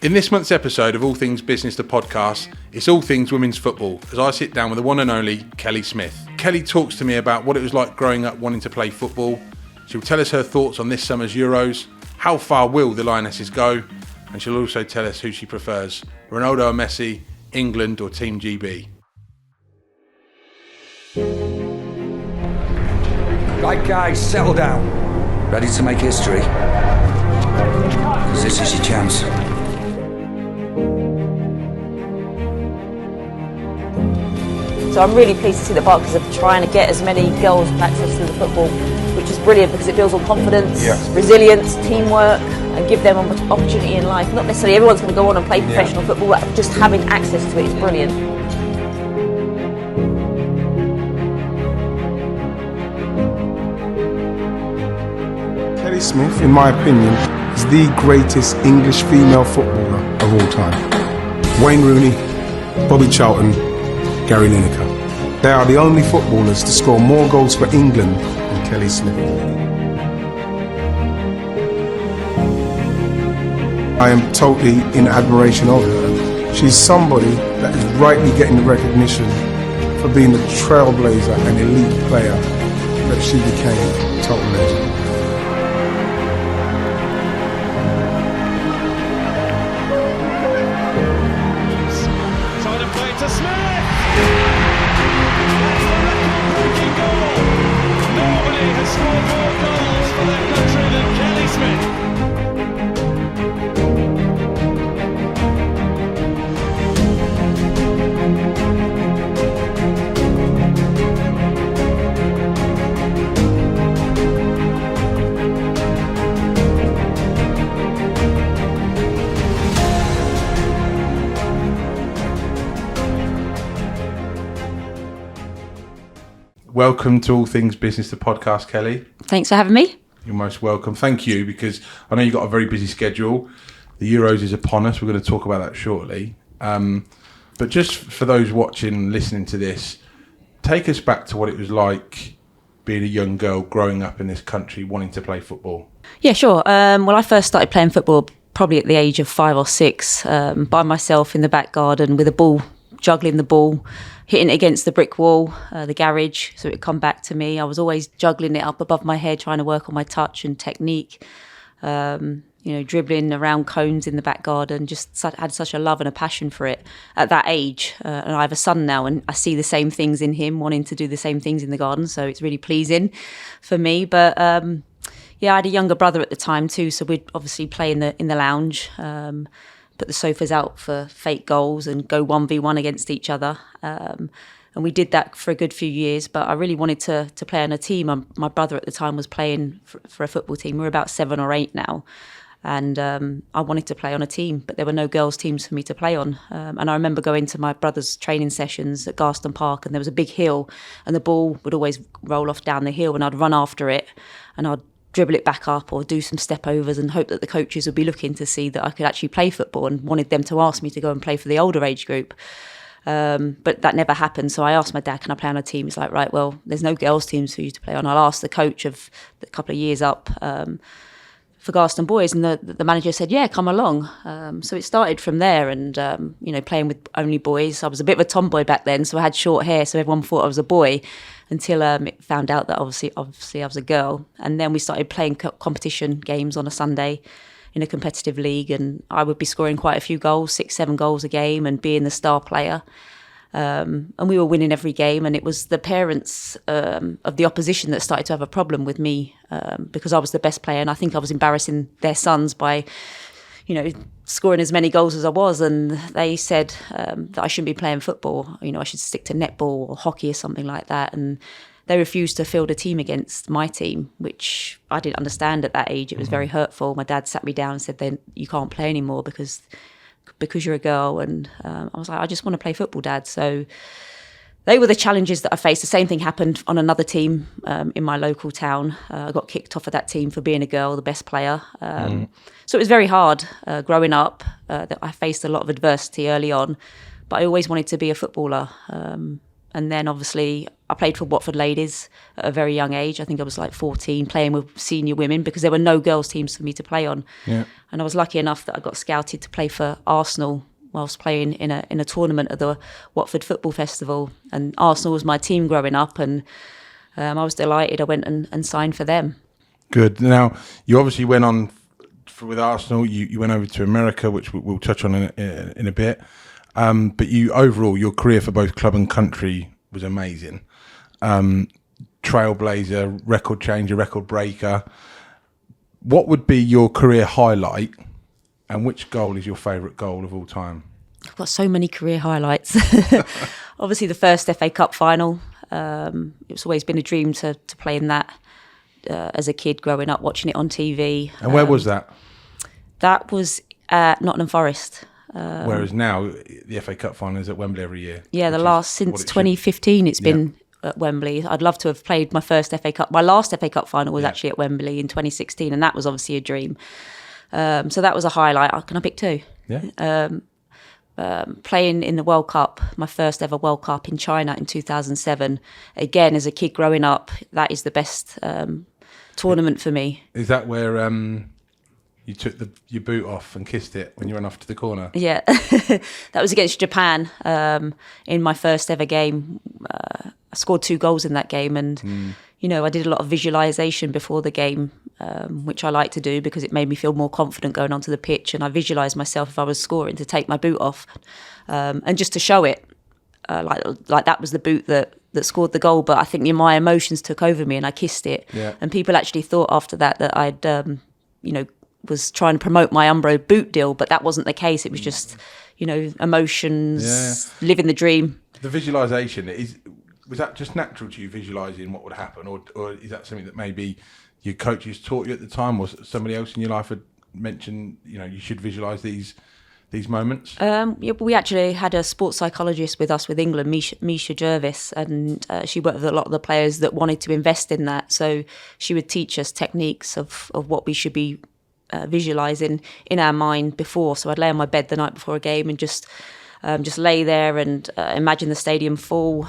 In this month's episode of All Things Business, the podcast, it's all things women's football, as I sit down with the one and only Kelly Smith. Kelly talks to me about what it was like growing up wanting to play football. She'll tell us her thoughts on this summer's Euros, how far will the Lionesses go, and she'll also tell us who she prefers, Ronaldo or Messi, England or Team GB. Right guys, settle down. Ready to make history? Because this is your chance. So I'm really pleased to see the Barclays are trying to get as many girls access to the football, which is brilliant because it builds on confidence, resilience, teamwork, and give them an opportunity in life. Not necessarily everyone's going to go on and play professional football, but just having access to it is brilliant. Kelly Smith, in my opinion, is the greatest English female footballer of all time. Wayne Rooney, Bobby Charlton, Gary Lineker. They are the only footballers to score more goals for England than Kelly Smith. I am totally in admiration of her. She's somebody that is rightly getting the recognition for being the trailblazer and elite player that she became. Total legend. To Smith! That's the record-breaking goal! Nobody has scored more goals for their country than Kelly Smith. Welcome to All Things Business, the podcast, Kelly. Thanks for having me. You're most welcome. Thank you, because I know you've got a very busy schedule. The Euros is upon us. We're going to talk about that shortly. But just for those watching and listening to this, take us back to what it was like being a young girl growing up in this country wanting to play football. Yeah, sure. Well, I first started playing football probably at the age of 5 or 6, by myself in the back garden with a ball, juggling the ball, hitting it against the brick wall, the garage, so it would come back to me. I was always juggling it up above my head, trying to work on my touch and technique, dribbling around cones in the back garden, just had such a love and a passion for it at that age. And I have a son now, and I see the same things in him, wanting to do the same things in the garden, so it's really pleasing for me. But I had a younger brother at the time too, so we'd obviously play in the lounge, put the sofas out for fake goals and go 1v1 against each other. And we did that for a good few years, but I really wanted to play on a team. My brother at the time was playing for a football team. We're about 7 or 8 now. And I wanted to play on a team, but there were no girls' teams for me to play on. And I remember going to my brother's training sessions at Garston Park, and there was a big hill, and the ball would always roll off down the hill, and I'd run after it, and I'd dribble it back up or do some step overs and hope that the coaches would be looking to see that I could actually play football, and wanted them to ask me to go and play for the older age group. But that never happened. So I asked my dad, can I play on a team? He's like, right, well, there's no girls' teams for you to play on. I'll ask the coach of the couple of years up for Garston Boys, and the manager said, yeah, come along. So it started from there, and playing with only boys. I was a bit of a tomboy back then, so I had short hair, so everyone thought I was a boy, until it found out that obviously I was a girl. And then we started playing competition games on a Sunday in a competitive league, and I would be scoring quite a few goals, 6-7 goals a game, and being the star player. And we were winning every game, and it was the parents of the opposition that started to have a problem with me, because I was the best player, and I think I was embarrassing their sons by scoring as many goals as I was, and they said that I shouldn't be playing football. I should stick to netball or hockey or something like that. And they refused to field a team against my team, which I didn't understand at that age. It was very hurtful. My dad sat me down and said, then you can't play anymore because you're a girl. And I was like, I just want to play football, Dad. So they were the challenges that I faced. The same thing happened on another team in my local town. I got kicked off of that team for being a girl, the best player. So it was very hard growing up. That I faced a lot of adversity early on, but I always wanted to be a footballer. And then obviously I played for Watford Ladies at a very young age. I think I was like 14, playing with senior women because there were no girls teams for me to play on. Yeah. And I was lucky enough that I got scouted to play for Arsenal whilst playing in a tournament at the Watford Football Festival. And Arsenal was my team growing up, and I was delighted. I went and signed for them. Good. Now, you obviously went on with Arsenal. You went over to America, which we'll touch on in a bit. But you overall, your career for both club and country was amazing. Trailblazer, record changer, record breaker. What would be your career highlight, and which goal is your favourite goal of all time? I've got so many career highlights. Obviously, the first FA Cup final. It's always been a dream to play in that as a kid growing up, watching it on TV. And where was that? That was at Nottingham Forest. Whereas now, the FA Cup final is at Wembley every year. Yeah, since 2015 it's been at Wembley. I'd love to have played my first FA Cup. My last FA Cup final was actually at Wembley in 2016, and that was obviously a dream. So that was a highlight. Can I pick two? Yeah. Playing in the World Cup, my first ever World Cup in China in 2007. Again, as a kid growing up, that is the best tournament for me. Is that where you took your boot off and kissed it when you ran off to the corner? Yeah, that was against Japan in my first ever game. I scored 2 goals in that game, and I did a lot of visualization before the game, which I like to do because it made me feel more confident going onto the pitch. And I visualized myself if I was scoring to take my boot off, and just to show it, like that was the boot that scored the goal. But I think my emotions took over me, and I kissed it. Yeah. And people actually thought after that I'd was trying to promote my Umbro boot deal, but that wasn't the case. It was just emotions, living the dream. The visualization was that just natural to you, visualizing what would happen, or is that something that maybe your coaches taught you at the time, or somebody else in your life had mentioned, you should visualize these moments? We actually had a sports psychologist with us with England, Misha Jervis, and she worked with a lot of the players that wanted to invest in that. So she would teach us techniques of what we should be visualizing in our mind before. So I'd lay on my bed the night before a game and just lay there and imagine the stadium full,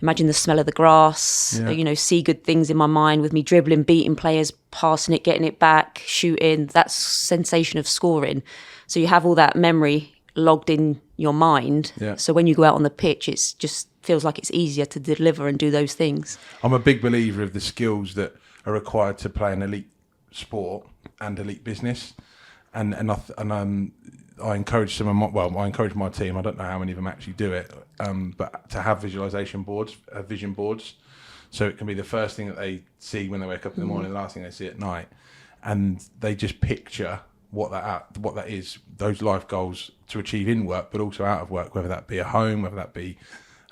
imagine the smell of the grass, see good things in my mind with me dribbling, beating players, passing it, getting it back, shooting, that sensation of scoring. So you have all that memory logged in your mind. Yeah. So when you go out on the pitch, it's just feels like it's easier to deliver and do those things. I'm a big believer of the skills that are required to play an elite sport and elite business, and I encourage I encourage my team. I don't know how many of them actually do it, but to have visualization boards, vision boards, so it can be the first thing that they see when they wake up in the morning, the last thing they see at night, and they just picture what that is, those life goals to achieve in work, but also out of work, whether that be a home, whether that be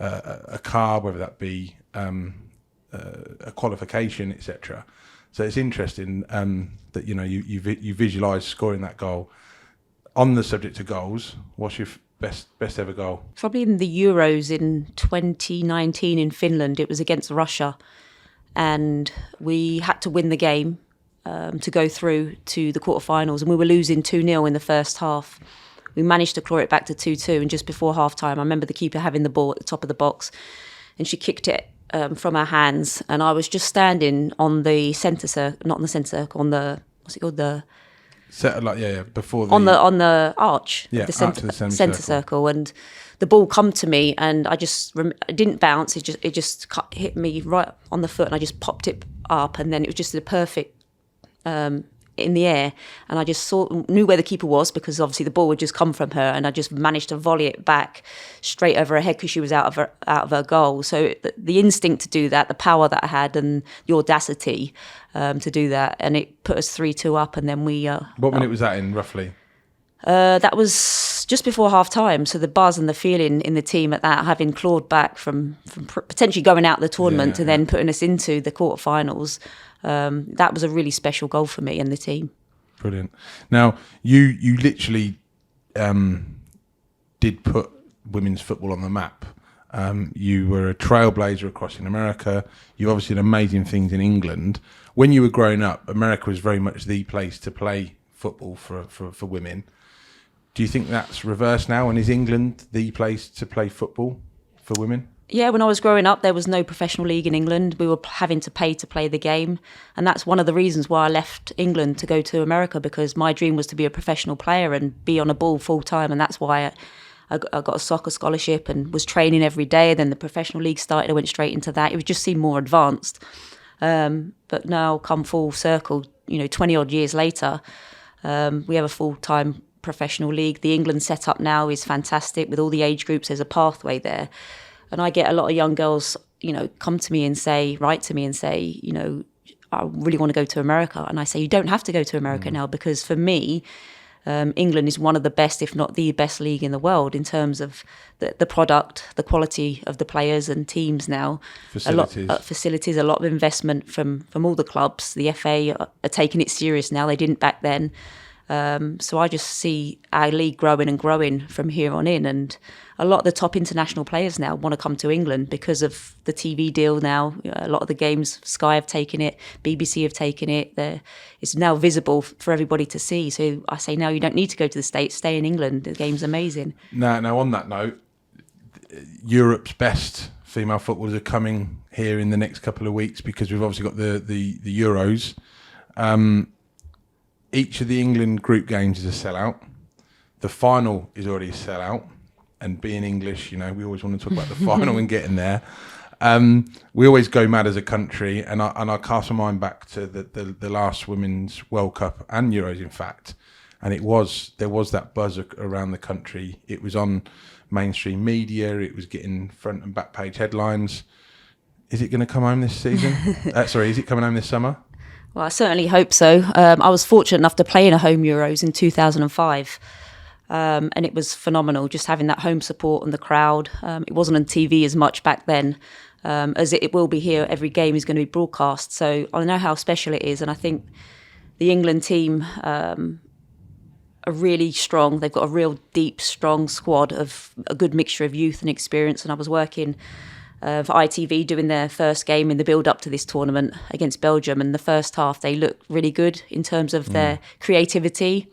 a car, whether that be a qualification, etc. So it's interesting that you visualise scoring that goal. On the subject of goals, what's your best ever goal? Probably in the Euros in 2019 in Finland. It was against Russia, and we had to win the game to go through to the quarterfinals, and we were losing 2-0 in the first half. We managed to claw it back to 2-2, and just before half-time, I remember the keeper having the ball at the top of the box, and she kicked it from our hands, and I was just standing on the centre circle, not on the centre circle, on the, what's it called, the... before the... On the arch, the centre circle, and the ball come to me, and I just it didn't bounce. It just hit me right on the foot, and I just popped it up, and then it was just the perfect in the air, and I just knew where the keeper was because obviously the ball would just come from her, and I just managed to volley it back straight over her head because she was out of her goal. So the instinct to do that, the power that I had, and the audacity to do that, and it put us 3-2 up, and then we. What minute was that in roughly? That was just before half time. So the buzz and the feeling in the team at that, having clawed back from potentially going out of the tournament and then putting us into the quarterfinals, that was a really special goal for me and the team. Brilliant. Now, you literally did put women's football on the map. You were a trailblazer across in America. You obviously did amazing things in England. When you were growing up, America was very much the place to play football for women. Do you think that's reversed now, and is England the place to play football for women? Yeah, when I was growing up, there was no professional league in England. We were having to pay to play the game. And that's one of the reasons why I left England to go to America, because my dream was to be a professional player and be on a ball full time. And that's why I got a soccer scholarship and was training every day. Then the professional league started. I went straight into that. It would just seem more advanced. But now, come full circle, 20 odd years later, we have a full-time professional league. The England setup now is fantastic with all the age groups. There's a pathway there. And I get a lot of young girls, come to me and write to me and say, I really want to go to America. And I say, you don't have to go to America now, because for me, England is one of the best, if not the best league in the world in terms of the product, the quality of the players and teams now. Facilities. A lot of investment from all the clubs. The FA are taking it serious now. They didn't back then. So I just see our league growing and growing from here on in. And a lot of the top international players now want to come to England because of the TV deal now. A lot of the games, Sky have taken it, BBC have taken it. It's now visible for everybody to see. So I say, now you don't need to go to the States, stay in England. The game's amazing. Now on that note, Europe's best female footballers are coming here in the next couple of weeks, because we've obviously got the Euros. Each of the England group games is a sellout. The final is already a sellout. And being English, we always want to talk about the final and getting there. We always go mad as a country, and I cast my mind back to the last Women's World Cup and Euros, in fact. And there was that buzz around the country. It was on mainstream media. It was getting front and back page headlines. Is it going to come home this season? Is it coming home this summer? Well, I certainly hope so. I was fortunate enough to play in a home Euros in 2005. And it was phenomenal, just having that home support and the crowd. It wasn't on TV as much back then as it will be here. Every game is going to be broadcast. So I know how special it is. And I think the England team are really strong. They've got a real deep, strong squad of a good mixture of youth and experience. And I was working for ITV doing their first game in the build-up to this tournament against Belgium. And the first half, they looked really good in terms of their creativity.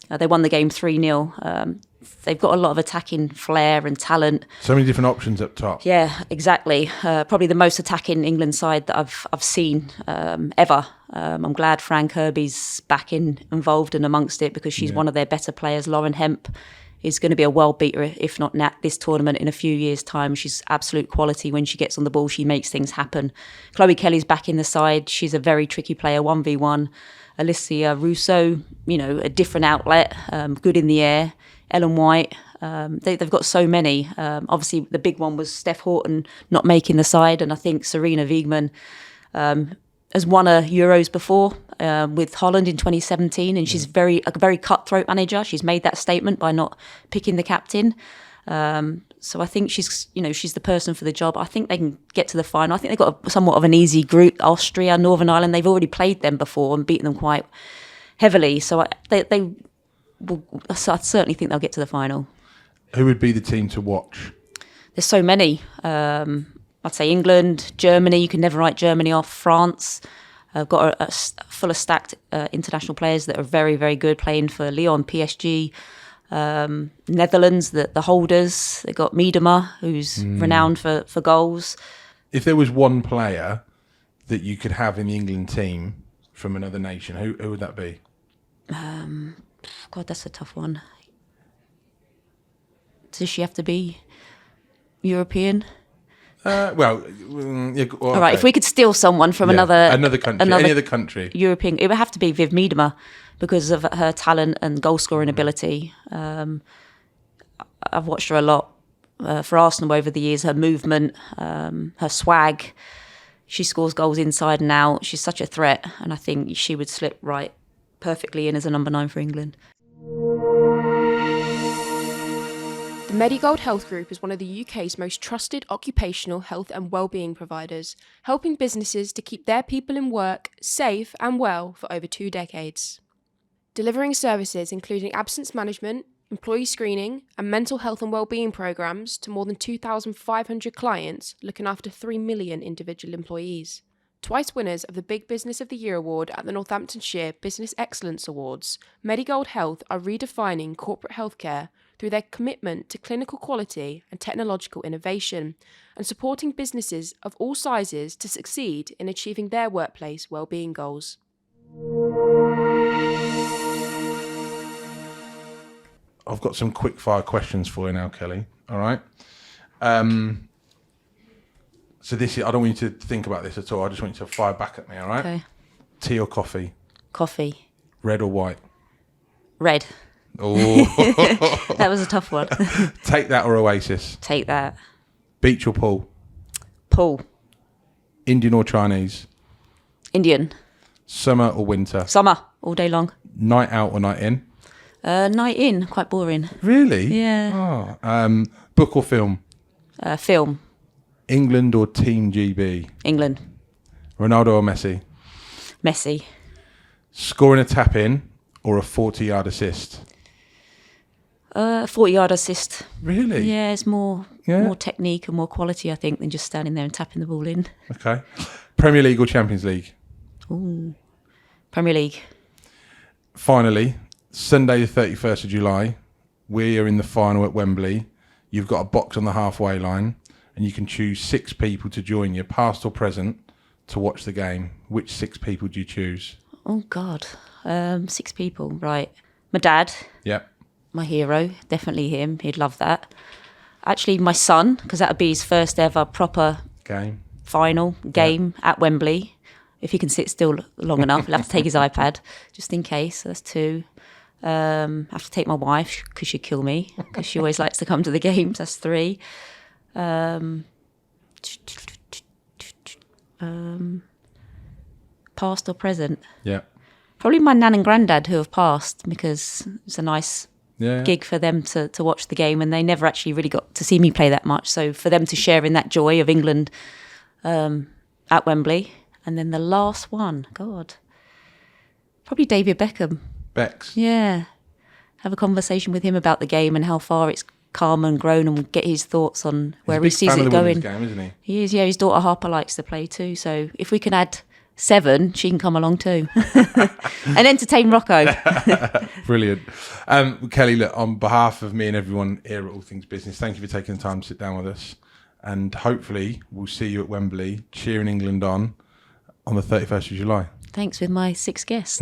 They won the game 3-0. They've got a lot of attacking flair and talent. So many different options up top. Yeah, exactly. Probably the most attacking England side that I've seen ever. I'm glad Fran Kirby's back involved and amongst it, because she's one of their better players. Lauren Hemp is going to be a world beater, if not this tournament in a few years' time. She's absolute quality. When she gets on the ball, she makes things happen. Chloe Kelly's back in the side. She's a very tricky player, 1v1. Alicia Russo, a different outlet, good in the air. Ellen White, they've got so many. Obviously, the big one was Steph Houghton not making the side, and I think Serena Wiegmann has won a Euros before with Holland in 2017, and she's a very cutthroat manager. She's made that statement by not picking the captain. So I think she's the person for the job. I think they can get to the final. I think they've got somewhat of an easy group. Austria, Northern Ireland, they've already played them before and beaten them quite heavily. So I certainly think they'll get to the final. Who would be the team to watch? There's so many. I'd say England, Germany. You can never write Germany off. France. I've got a full of stacked international players that are very, very good, playing for Lyon, PSG. Netherlands, the holders. They've got Miedema, who's renowned for goals. If there was one player that you could have in the England team from another nation, who would that be? God, that's a tough one. Does she have to be European? All right, if we could steal someone from another country, any other country, European, it would have to be Viv Miedema because of her talent and goal scoring ability. I've watched her a lot for Arsenal over the years. Her movement, her swag. She scores goals inside and out. She's such a threat, and I think she would slip right perfectly in as a number 9 for England. The Medigold Health Group is one of the UK's most trusted occupational health and wellbeing providers, helping businesses to keep their people in work safe and well for over 2 decades. Delivering services including absence management, employee screening and mental health and wellbeing programs to more than 2,500 clients, looking after 3 million individual employees. Twice winners of the Big Business of the Year award at the Northamptonshire Business Excellence Awards, Medigold Health are redefining corporate healthcare through their commitment to clinical quality and technological innovation, and supporting businesses of all sizes to succeed in achieving their workplace well-being goals. I've got some quick-fire questions for you now, Kelly. All right. So this is, I don't want you to think about this at all. I just want you to fire back at me, all right? Okay. Tea or coffee? Coffee. Red or white? Red. Oh. That was a tough one. Take that or Oasis? Take that. Beach or pool? Pool. Indian or Chinese? Indian. Summer or winter? Summer. All day long. Night out or night in? Night in. Quite boring. Really? Yeah. Oh. Book or film? Film. England or Team GB? England. Ronaldo or Messi? Messi. Scoring a tap in or a 40-yard assist? 40-yard assist. Really? Yeah, it's more technique and more quality, I think, than just standing there and tapping the ball in. Okay. Premier League or Champions League? Ooh. Premier League. Finally, Sunday the 31st of July, we are in the final at Wembley. You've got a box on the halfway line and you can choose 6 people to join you, past or present, to watch the game. Which 6 people do you choose? Oh, God. 6 people, right. My dad. Yep. My hero, definitely him. He'd love that. Actually, my son, because that would be his first ever proper Game. final game at Wembley. If he can sit still long enough, he'll have to take his iPad, just in case. That's 2. Have to take my wife, because she'd kill me, because she always likes to come to the games. That's 3. Past or present? Yeah. Probably my nan and granddad who have passed, because it's a nice Yeah. gig for them to watch the game, and they never actually really got to see me play that much. So for them to share in that joy of England at Wembley. And then the last one, God, probably David Beckham. Bex. Yeah. Have a conversation with him about the game and how far it's come and grown, and get his thoughts on where he sees it going. Game, isn't he? He is, yeah. His daughter Harper likes to play too. So if we can add 7, she can come along too. And entertain Rocco. Brilliant. Kelly, look, on behalf of me and everyone here at All Things Business, thank you for taking the time to sit down with us. And hopefully we'll see you at Wembley cheering England on the 31st of July. Thanks, with my 6 guests.